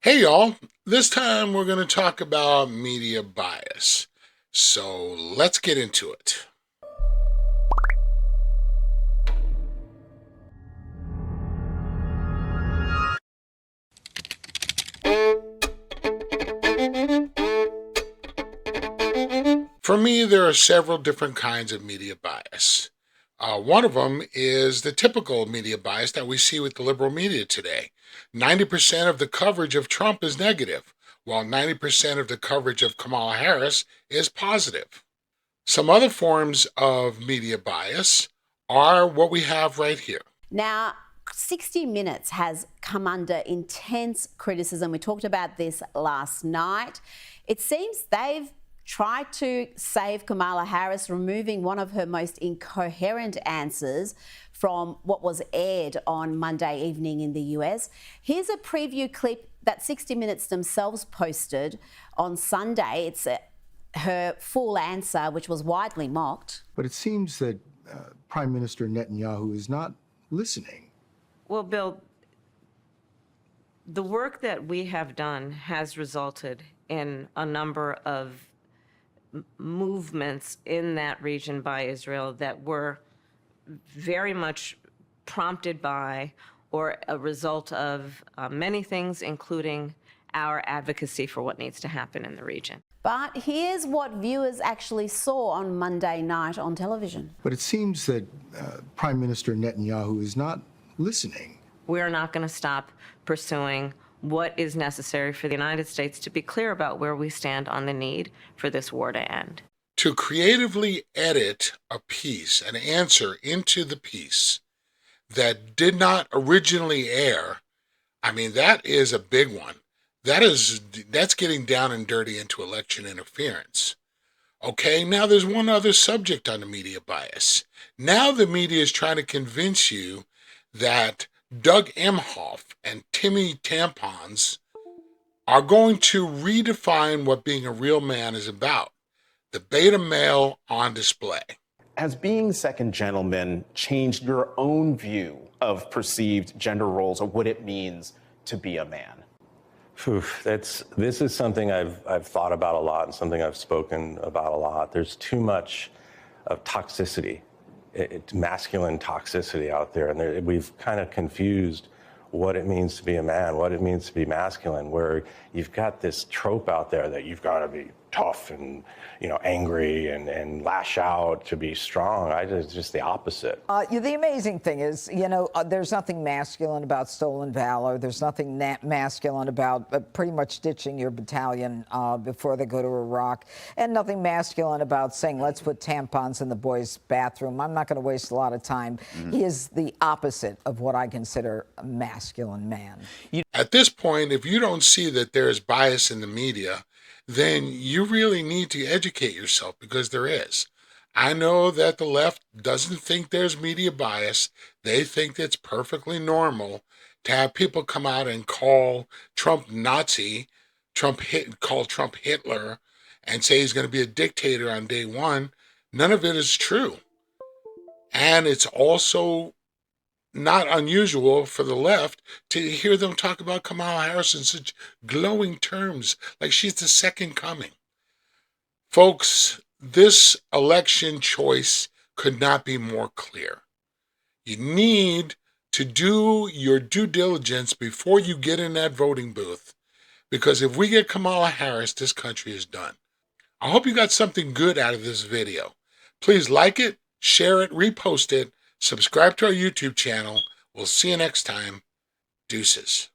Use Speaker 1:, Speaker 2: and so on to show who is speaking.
Speaker 1: Hey y'all, this time we're going to talk about media bias. So let's get into it. For me, there are several different kinds of media bias. One of them is the typical media bias that we see with the liberal media today. 90% of the coverage of Trump is negative, while 90% of the coverage of Kamala Harris is positive. Some other forms of media bias are what we have right here.
Speaker 2: Now, 60 Minutes has come under intense criticism. We talked about this last night. It seems they've tried to save Kamala Harris, removing one of her most incoherent answers from what was aired on Monday evening in the US. Here's a preview clip that 60 Minutes themselves posted on Sunday. It's her full answer, which was widely mocked.
Speaker 3: But it seems that Prime Minister Netanyahu is not listening.
Speaker 4: Well, Bill, the work that we have done has resulted in a number of movements in that region by Israel that were very much prompted by or a result of many things, including our advocacy for what needs to happen in the region.
Speaker 2: But here's what viewers actually saw on Monday night on television.
Speaker 3: But it seems that Prime Minister Netanyahu is not listening.
Speaker 4: We're not going to stop pursuing what is necessary for the United States to be clear about where we stand on the need for this war to end.
Speaker 1: To creatively edit a piece, an answer into the piece that did not originally air, that is a big one. That's getting down and dirty into election interference. Okay, now there's one other subject on the media bias. Now the media is trying to convince you that Doug Emhoff and Timmy Tampons are going to redefine what being a real man is about. The beta male on display.
Speaker 5: Has being second gentleman changed your own view of perceived gender roles or what it means to be a man?
Speaker 6: This is something I've thought about a lot and something I've spoken about a lot. There's too much of toxicity, masculine toxicity out there, and we've kind of confused what it means to be a man, what it means to be masculine, where you've got this trope out there that you've got to be tough and angry and lash out to be strong. It's just the opposite.
Speaker 7: The amazing thing is, there's nothing masculine about stolen valor. There's nothing masculine about pretty much ditching your battalion before they go to Iraq, and nothing masculine about saying, let's put tampons in the boys' bathroom. I'm not going to waste a lot of time. He is the opposite of what I consider a masculine man.
Speaker 1: At this point, if you don't see that there's bias in the media, then you really need to educate yourself, because there is. I know that the left doesn't think there's media bias. They think it's perfectly normal to have people come out and call Trump Nazi, call Trump Hitler, and say he's going to be a dictator on day one. None of it is true. And it's also not unusual for the left to hear them talk about Kamala Harris in such glowing terms, like she's the second coming. Folks, this election choice could not be more clear. You need to do your due diligence before you get in that voting booth, because if we get Kamala Harris, this country is done. I hope you got something good out of this video. Please like it, share it, repost it, subscribe to our YouTube channel. We'll see you next time. Deuces.